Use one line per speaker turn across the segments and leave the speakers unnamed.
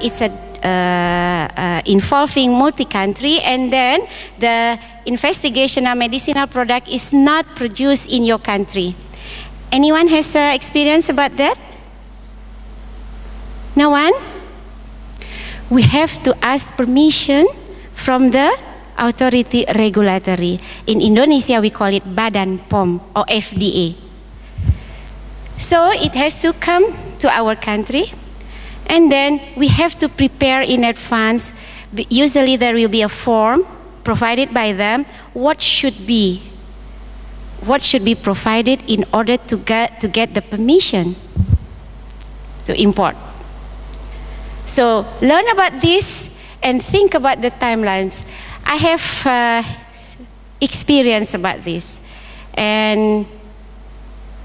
it's a involving multi-country, and then the investigational medicinal product is not produced in your country. Anyone has experience about that? No one? We have to ask permission from the authority regulatory. In Indonesia, we call it Badan POM or FDA. So it has to come to our country, and then we have to prepare in advance. Usually there will be a form provided by them. What should be provided in order to get the permission to import. So learn about this and think about the timelines. I have experience about this, and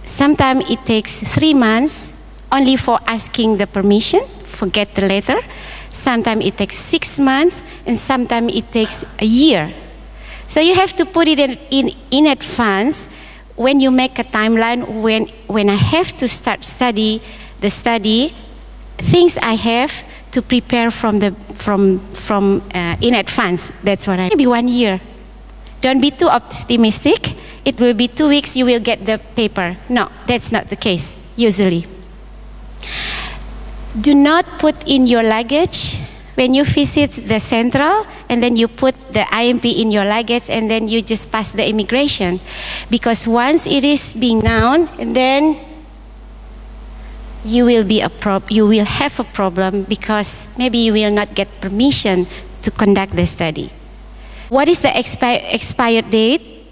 sometimes it takes 3 months only for asking the permission, forget the letter. Sometimes it takes 6 months, and sometimes it takes a year. So you have to put it in advance when you make a timeline. When I have to start the study, things I have to prepare from in advance. That's what maybe 1 year. Don't be too optimistic. It will be 2 weeks you will get the paper. No, that's not the case usually. Do not put in your luggage when you visit the central, and then you put the IMP in your luggage, and then you just pass the immigration, because once it is being known, and then you will have a problem, because maybe you will not get permission to conduct the study. What is the expired date?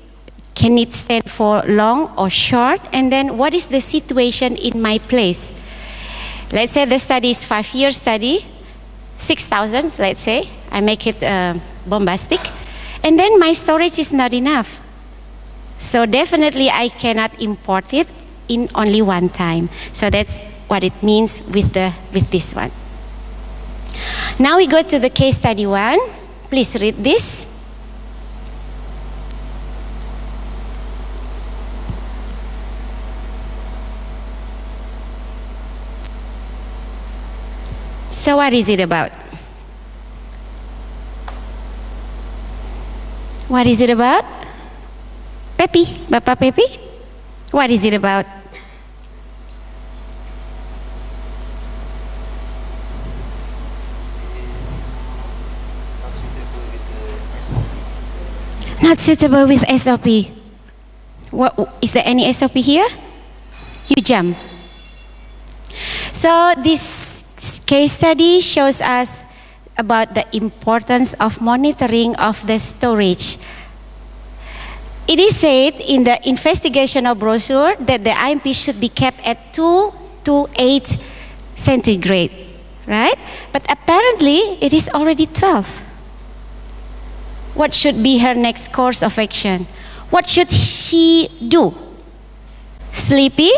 Can it stand for long or short? And then what is the situation in my place? Let's say the study is 5-year study, 6,000, let's say. I make it bombastic. And then my storage is not enough. So definitely I cannot import it in only one time. So that's what it means with this one. Now we go to the case study 1. Please read this. So what is it about? What is it about? Pepi, Bapak Pepi? What is it about? Not suitable with SOP. What, is there any SOP here? You jump. So this case study shows us about the importance of monitoring of the storage. It is said in the investigational brochure that the IMP should be kept at 2 to 8 centigrade, right? But apparently it is already 12. What should be her next course of action? What should she do? Sleepy?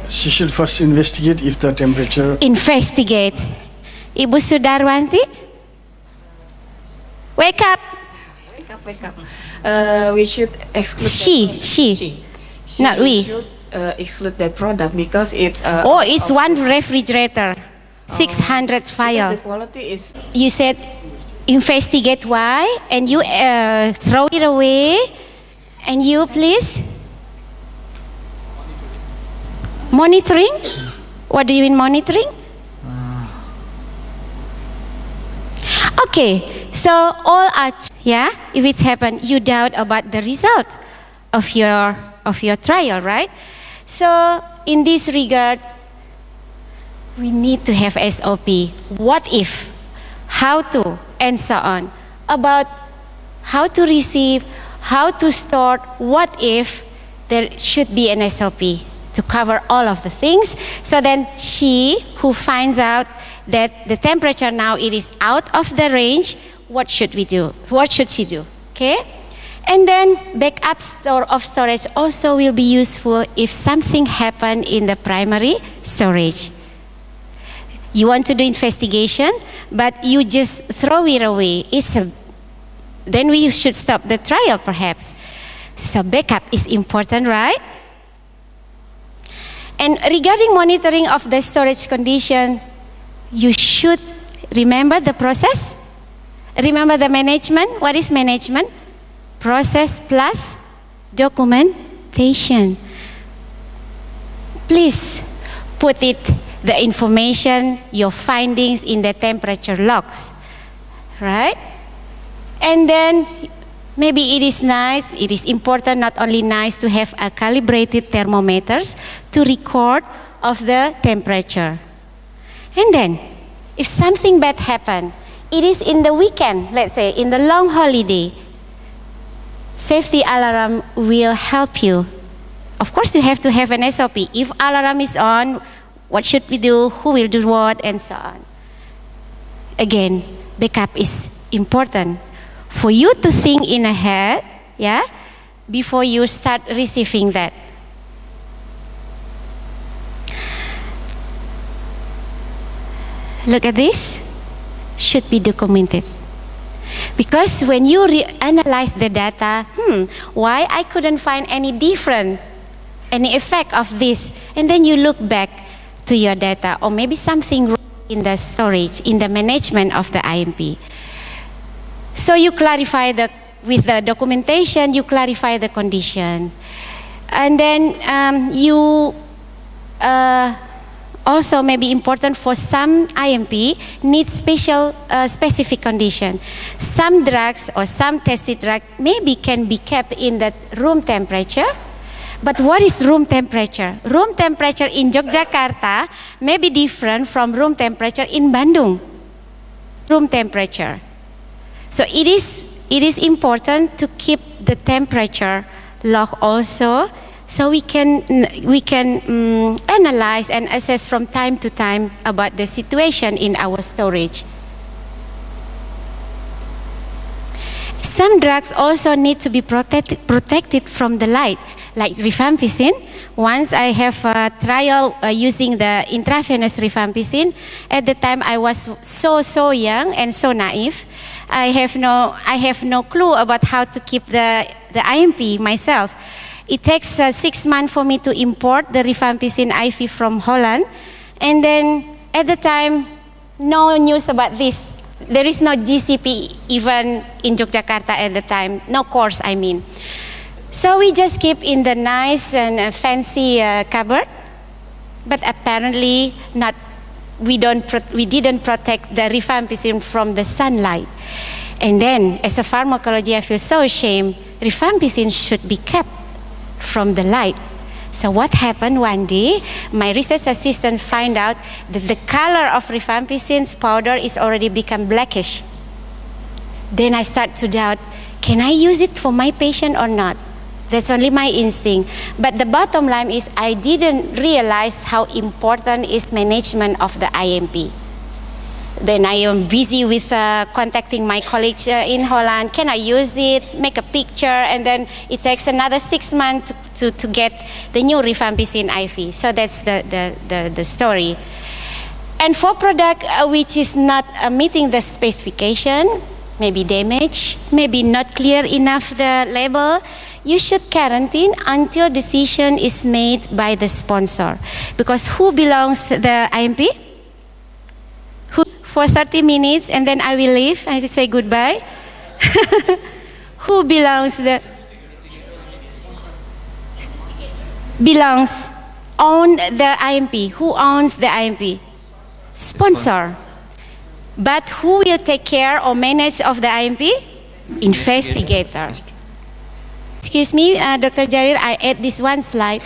She should first investigate if the temperature...
Investigate. Ibu Sudarwanti? Wake up.
Wake up. We should exclude
She. Not we.
should exclude that product because it's...
it's one refrigerator. 600
because
file.
the quality is...
You said investigate why, and you throw it away, and you please... Monitoring? What do you mean monitoring? Okay, so all are, if it's happened, you doubt about the result of your trial, right? So in this regard, we need to have SOP. What if, how to, and so on. About how to receive, how to store, what if there should be an SOP to cover all of the things. So then she who finds out that the temperature now it is out of the range, what should we do? What should she do? Okay? And then backup storage also will be useful if something happened in the primary storage. You want to do investigation, but you just throw it away. Then we should stop the trial perhaps. So backup is important, right? And regarding monitoring of the storage condition, you should remember the process. Remember the management. What is management? Process plus documentation. Please put the information, your findings in the temperature logs, right? And then maybe it is nice, it is important, not only nice to have a calibrated thermometers to record of the temperature. And then, if something bad happen, it is in the weekend, let's say in the long holiday, safety alarm will help you. Of course, you have to have an SOP. If alarm is on, what should we do? Who will do what? And so on. Again, backup is important for you to think in ahead, yeah, before you start receiving that. Look at this. Should be documented. Because when you analyze the data, why I couldn't find any different, any effect of this, and then you look back to your data, or maybe something wrong in the storage, in the management of the IMP. So you clarify with the documentation, you clarify the condition. And then you also may be important for some IMP needs specific condition. Some drugs or some tested drug maybe can be kept in the room temperature. But what is room temperature? Room temperature in Yogyakarta may be different from room temperature in Bandung. Room temperature. So it is important to keep the temperature log also, so we can analyze and assess from time to time about the situation in our storage. Some drugs also need to be protected from the light, like rifampicin. Once I have a trial using the intravenous rifampicin. At the time I was so young and so naive. I have no clue about how to keep the IMP myself. It takes 6 months for me to import the rifampicin IV from Holland. And then at the time, no news about this. There is no GCP even in Yogyakarta at the time, no course I mean. So we just keep in the nice and fancy cupboard, but apparently not. We didn't protect the rifampicin from the sunlight. And then, as a pharmacology, I feel so ashamed. Rifampicin should be kept from the light. So what happened one day, my research assistant find out that the color of rifampicin's powder is already become blackish. Then I start to doubt, can I use it for my patient or not? That's only my instinct. But the bottom line is I didn't realize how important is management of the IMP. Then I am busy with contacting my colleagues in Holland. Can I use it? Make a picture, and then it takes another 6 months to get the new rifampicin IV. So that's the story. And for product which is not meeting the specification, maybe damaged, maybe not clear enough the label, you should quarantine until decision is made by the sponsor. Because who belongs the IMP? Who for 30 minutes and then I will leave, I will say goodbye. Who belongs own the IMP? Who owns the IMP? Sponsor. But who will take care or manage of the IMP? Investigator. Excuse me, Dr. Jarir, I add this one slide.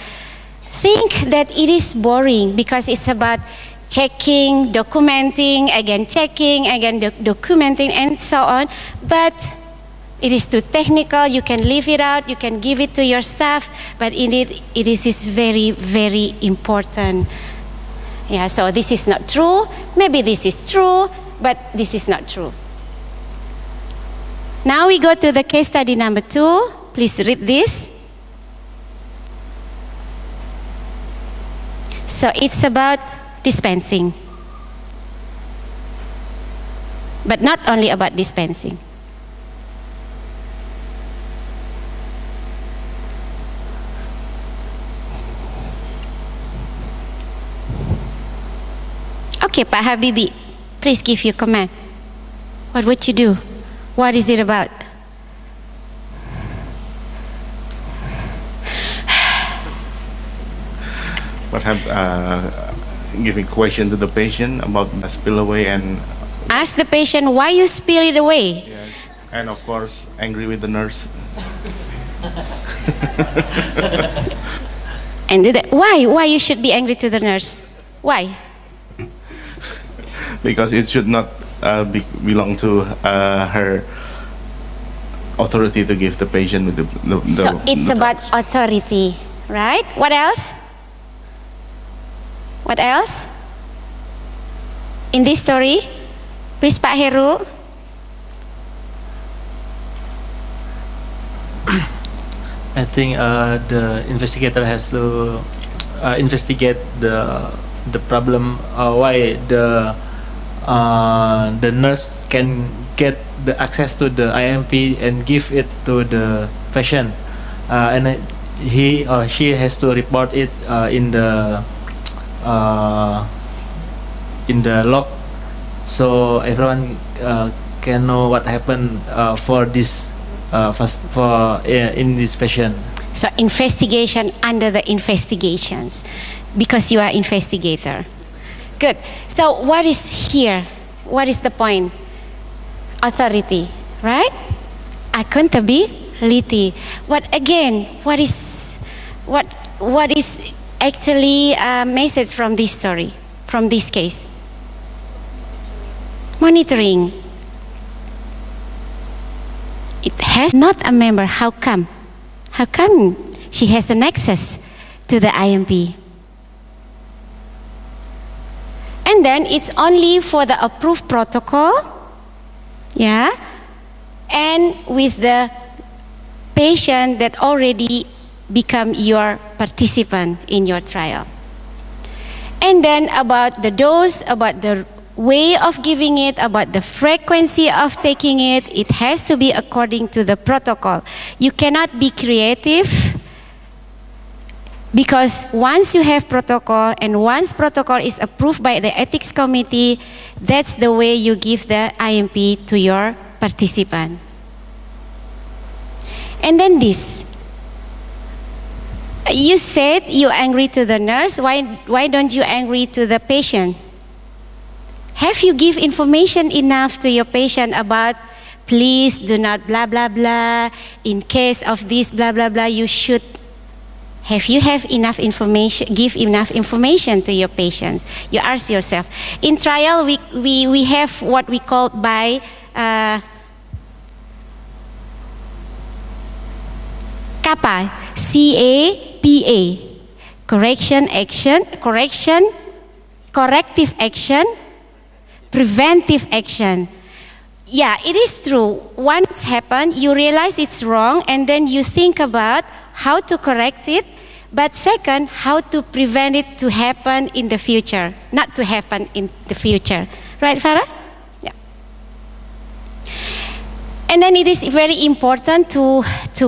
Think that it is boring because it's about checking, documenting, again checking, again documenting, and so on. But it is too technical. You can leave it out. You can give it to your staff. But indeed, it is very, very important. Yeah. So this is not true. Maybe this is true, but this is not true. Now we go to the case study number 2. Please read this. So it's about dispensing. But not only about dispensing. Okay, Pak Habibie, please give your comment. What would you do? What is it about?
Perhaps giving question to the patient about the spillaway and
Ask the patient why you spill it away.
yes, and of course angry with the nurse.
And why you should be angry to the nurse? Why?
Because it should not belong to her authority to give the patient with the
So it's
the
about
drugs.
authority, right? What else? What else? In this story, please Pak Heru.
I think the investigator has to investigate the problem, why the nurse can get the access to the IMP and give it to the patient, and he or she has to report it in the log, so everyone can know what happened for this in this patient.
So investigation under the investigations, because you are investigator. Good. So what is here? What is the point? Authority, right? Accountability. But again, what is actually a message from this story, from this case? Monitoring. It has not a member. How come? How come she has an access to the IMP? And then it's only for the approved protocol, yeah, and with the patient that already become your participant in your trial. And then about the dose, about the way of giving it, about the frequency of taking it, it has to be according to the protocol. You cannot be creative, because once you have protocol and once protocol is approved by the ethics committee, that's the way you give the IMP to your participant. And then this. You said you're angry to the nurse. Why don't you angry to the patient? Have you give information enough to your patient about, please do not blah blah blah, in case of this blah blah blah, you should. Have you have enough information, give enough information to your patients? You ask yourself. In trial, we have what we call by CAPA, C-A-P-A, corrective action, preventive action. Yeah, it is true. Once it's happened, you realize it's wrong, and then you think about how to correct it. But second, how to prevent it to happen in the future, not to happen in the future. Right, Farah? Yeah. And then it is very important to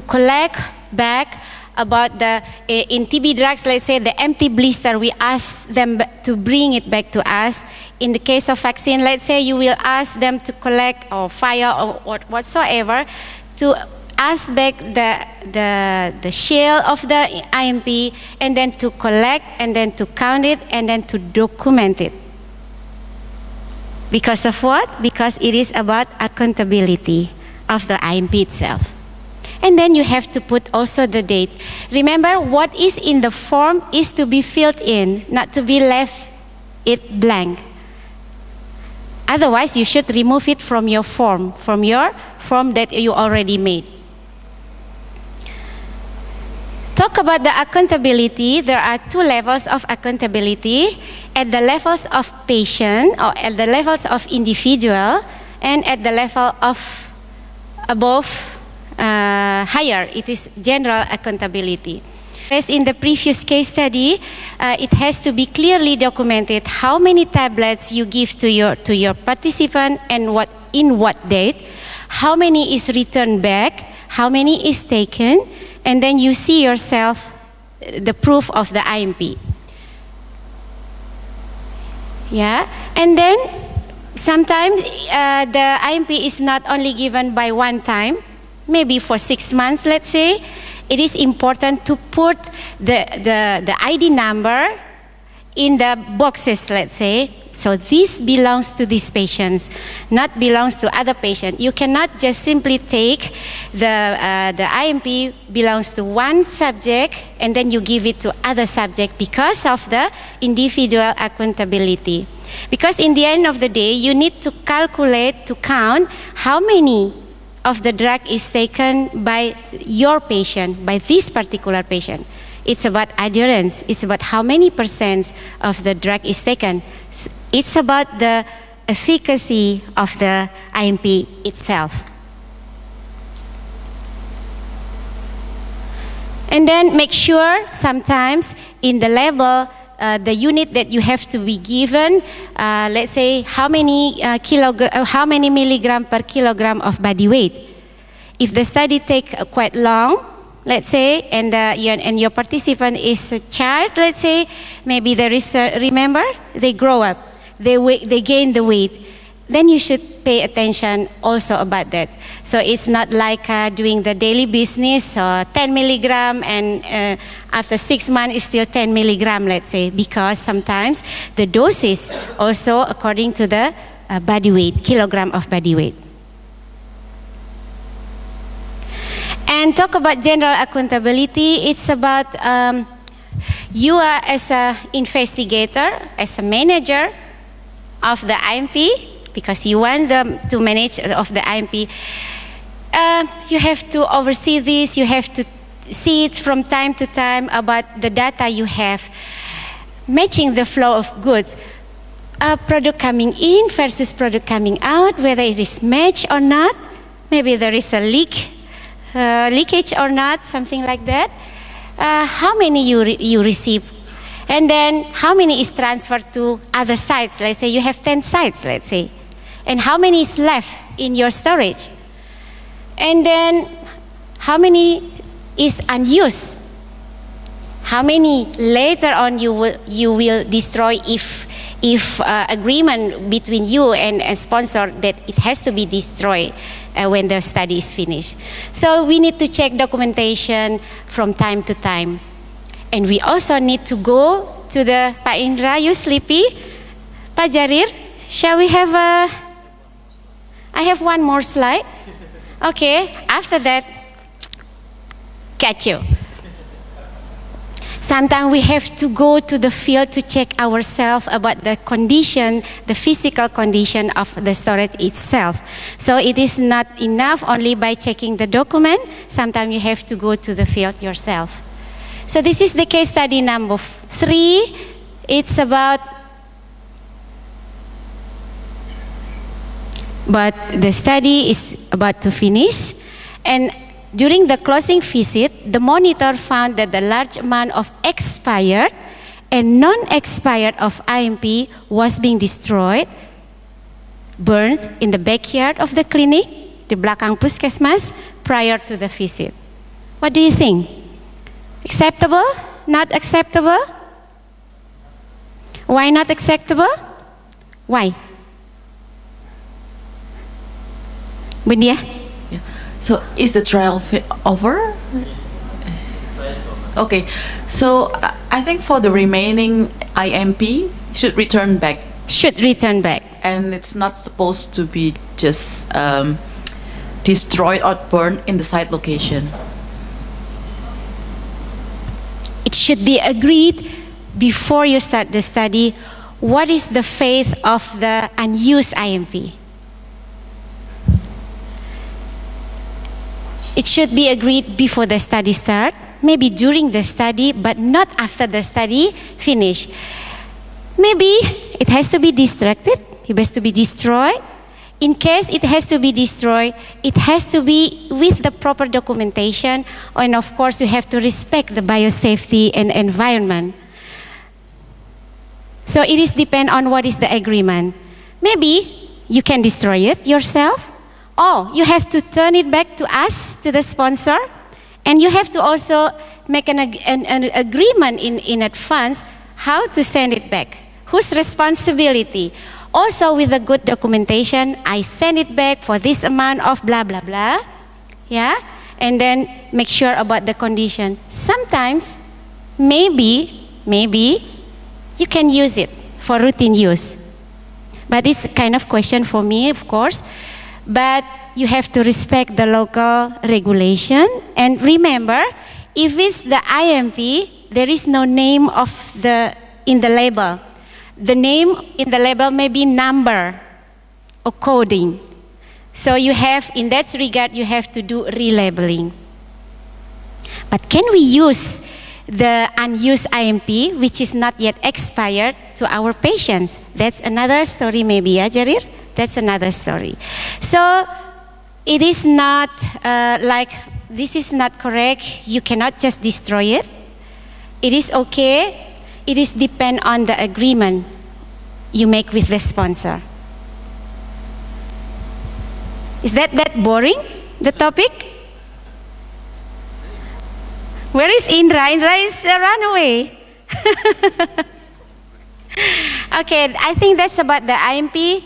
collect back about the, in TB drugs, let's say the empty blister, we ask them to bring it back to us. In the case of vaccine, let's say you will ask them to collect or file or whatsoever to ask back the shell of the IMP, and then to collect, and then to count it, and then to document it. Because of what? Because it is about accountability of the IMP itself. And then you have to put also the date. Remember, what is in the form is to be filled in, not to be left it blank. Otherwise, you should remove it from your form that you already made. Talk about the accountability. There are two levels of accountability. At the levels of patient, or at the levels of individual, and at the level of above, higher, it is general accountability. As in the previous case study, it has to be clearly documented how many tablets you give to your participant and in what date, how many is returned back, how many is taken, and then you see yourself the proof of the IMP. Yeah, and then sometimes the IMP is not only given by one time, maybe for 6 months, let's say. It is important to put the ID number in the boxes, let's say. So this belongs to these patients, not belongs to other patient. You cannot just simply take the IMP belongs to one subject and then you give it to other subject because of the individual accountability. Because in the end of the day, you need to calculate, to count how many of the drug is taken by your patient, by this particular patient. It's about adherence. It's about how many % of the drug is taken. It's about the efficacy of the IMP itself. And then make sure sometimes in the label, the unit that you have to be given, let's say how many milligram per kilogram of body weight. If the study take quite long, let's say, and your participant is a child, let's say, maybe there is remember, they grow up, they gain the weight. Then you should pay attention also about that. So it's not like doing the daily business, 10 milligram, and after 6 months it's still 10 milligram, let's say, because sometimes the dose is also according to the body weight, kilogram of body weight. And talk about general accountability, it's about you are as an investigator, as a manager of the IMP, because you want them to manage of the IMP. You have to oversee this, you have to see it from time to time about the data you have, matching the flow of goods. Product coming in versus product coming out, whether it is matched or not, maybe there is a leakage or not, something like that. How many you receive, and then how many is transferred to other sites. Let's say you have 10 sites, let's say, and how many is left in your storage, and then how many is unused, how many later on you will destroy if agreement between you and a sponsor that it has to be destroyed when the study is finished. So we need to check documentation from time to time. And we also need to go to the Pak Indra, you sleepy? Pak Jarir, shall we have I have one more slide. Okay, after that, catch you. Sometimes we have to go to the field to check ourselves about the condition, the physical condition of the storage itself. So it is not enough only by checking the document. Sometimes you have to go to the field yourself. So this is the case study number 3. It's about, but the study is about to finish. And during the closing visit, the monitor found that the large amount of expired and non-expired of IMP was being destroyed, burned in the backyard of the clinic, the belakang puskesmas, prior to the visit. What do you think? Acceptable? Not acceptable? Why not acceptable? Why? Bundia?
So is the trial over? Okay, so I think for the remaining IMP should return back.
Should return back.
And it's not supposed to be just destroyed or burned in the site location.
It should be agreed before you start the study, what is the fate of the unused IMP? It should be agreed before the study start, maybe during the study, but not after the study finish. Maybe it has to be distracted, it has to be destroyed. In case it has to be destroyed, it has to be with the proper documentation, and of course you have to respect the biosafety and environment. So it is depend on what is the agreement. Maybe you can destroy it yourself, or you have to turn it back to us, to the sponsor, and you have to also make an agreement in advance how to send it back. Whose responsibility? Also with a good documentation, I send it back for this amount of blah, blah, blah. Yeah? And then make sure about the condition. Sometimes, maybe you can use it for routine use. But it's kind of question for me, of course. But you have to respect the local regulation. And remember, if it's the IMP, there is no name in the label. The name in the label may be number or coding. So you have, in that regard, you have to do relabeling. But can we use the unused IMP, which is not yet expired, to our patients? That's another story maybe, yeah, Jarir? That's another story. So it is not like, this is not correct. You cannot just destroy it. It is okay. It is depend on the agreement you make with the sponsor. Is that boring, the topic? Where is Indra? Indra is run away. Okay, I think that's about the IMP.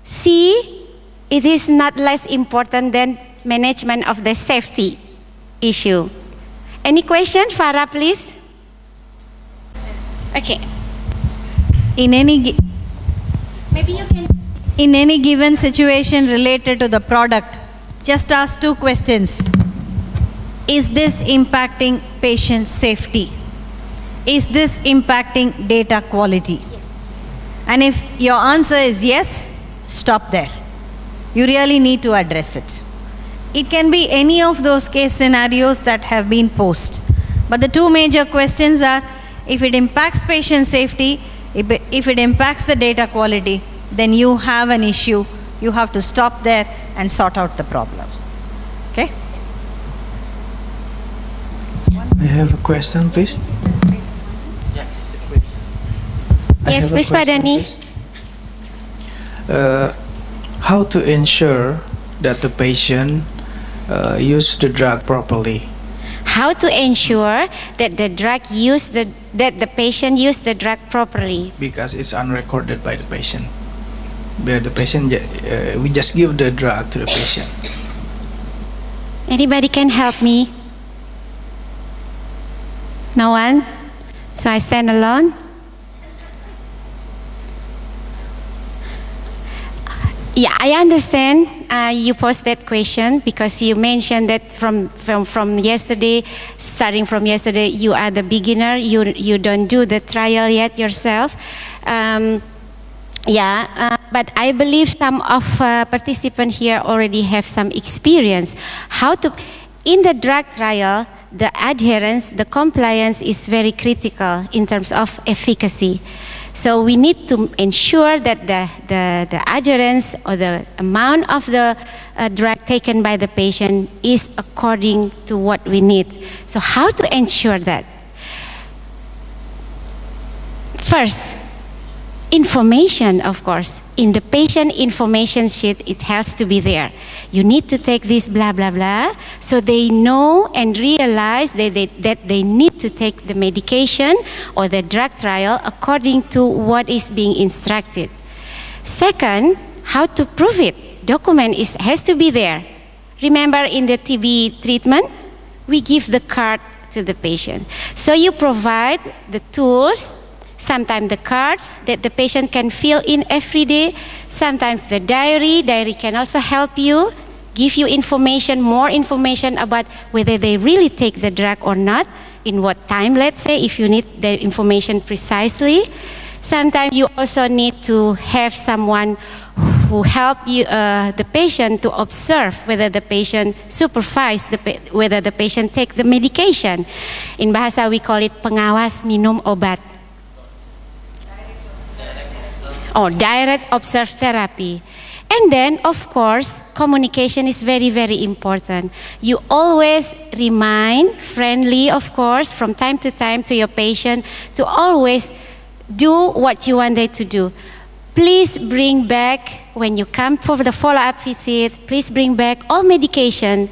C, it is not less important than management of the safety issue. Any question, Farah, please? Okay.
Maybe you can.
In any given situation related to the product, just ask 2 questions. Is this impacting patient safety? Is this impacting data quality?
Yes.
And if your answer is yes, stop there. You really need to address it. It can be any of those case scenarios that have been posed. But the 2 major questions are, if it impacts patient safety, if it impacts the data quality, then you have an issue. You have to stop there and sort out the problem. Okay?
I have a question, please.
Yes, please, Padani.
How to ensure that the patient use the drug properly?
How to ensure that that the patient use the drug properly?
Because it's unrecorded by the patient. Where the patient, we just give the drug to the patient.
Anybody can help me? No one? So I stand alone? Yeah, I understand you posed that question because you mentioned that from yesterday, starting from yesterday, you are the beginner. You don't do the trial yet yourself. But I believe some of participants here already have some experience. In the drug trial, the adherence, the compliance is very critical in terms of efficacy. So we need to ensure that the adherence or the amount of the drug taken by the patient is according to what we need. So how to ensure that? First, information, of course. In the patient information sheet, it has to be there. You need to take this blah, blah, blah, so they know and realize that they need to take the medication or the drug trial according to what is being instructed. Second, how to prove it. Document has to be there. Remember in the TB treatment, we give the card to the patient. So you provide the tools, sometimes the cards that the patient can fill in every day. Sometimes the diary can also help you, give you information, more information about whether they really take the drug or not, in what time, let's say, if you need the information precisely. Sometimes you also need to have someone who help you, the patient to observe whether the patient supervise whether the patient take the medication. In Bahasa we call it pengawas minum obat. Or direct observe therapy. And then, of course, communication is very, very important. You always remind, friendly, of course, from time to time to your patient to always do what you want them to do. Please bring back, when you come for the follow-up visit, please bring back all medication,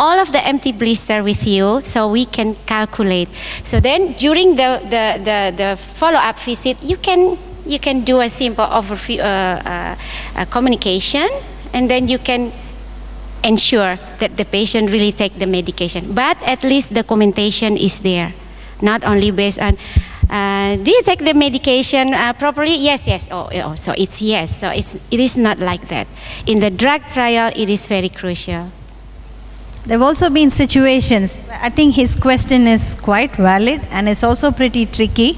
all of the empty blister with you so we can calculate. So then during the follow-up visit, you can do a simple overview communication, and then you can ensure that the patient really take the medication. But at least the documentation is there, not only based on do you take the medication properly? Yes. Oh, so it's yes. So it is not like that. In the drug trial, it is very crucial.
There have also been situations, I think his question is quite valid and it's also pretty tricky,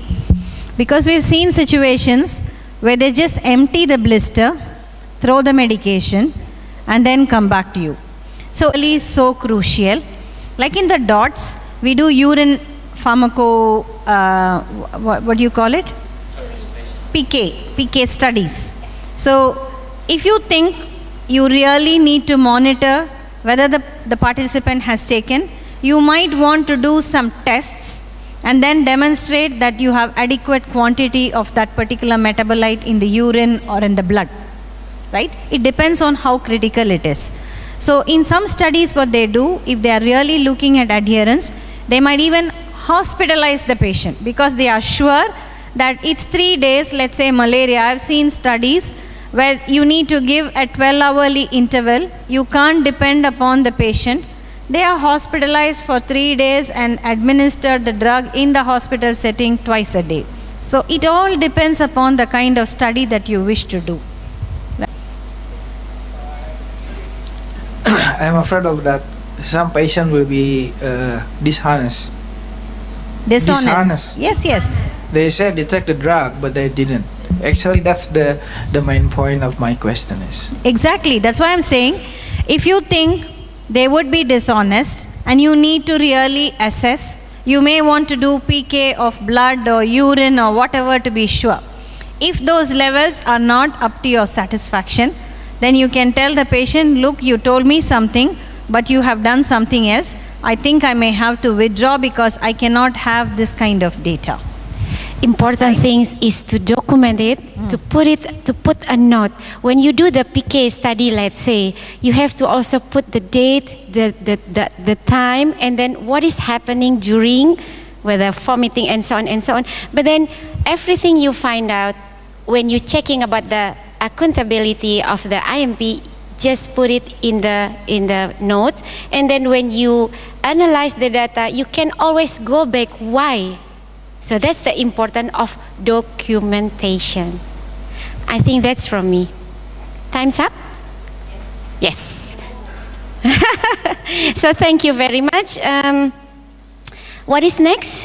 because we've seen situations where they just empty the blister, throw the medication, and then come back to you. So it is so crucial. Like in the DOTS, we do urine pharmaco, what do you call it? PK studies. So if you think you really need to monitor whether the participant has taken, you might want to do some tests and then demonstrate that you have adequate quantity of that particular metabolite in the urine or in the blood, right? It depends on how critical it is. So in some studies what they do, if they are really looking at adherence, they might even hospitalize the patient because they are sure that it's 3 days, let's say malaria. I've seen studies where you need to give a 12-hourly interval. You can't depend upon the patient. They are hospitalized for 3 days and administer the drug in the hospital setting twice a day. So it all depends upon the kind of study that you wish to do.
I'm afraid of that. Some patient will be dishonest. Dishonest.
Yes.
They said they took the drug, but they didn't. Actually, that's the main point of my question is.
Exactly. That's why I'm saying, if you think they would be dishonest and you need to really assess, you may want to do PK of blood or urine or whatever to be sure. If those levels are not up to your satisfaction, then you can tell the patient, look, you told me something, but you have done something else. I think I may have to withdraw because I cannot have this kind of data.
Important things is to document it, to put a note. When you do the PK study, let's say, you have to also put the date, the time, and then what is happening during, whether vomiting and so on and so on. But then everything you find out when you're checking about the accountability of the IMP, just put it in the notes, and then when you analyze the data, you can always go back why. So that's the importance of documentation. I think that's from me. Time's up? Yes. So thank you very much. What is next?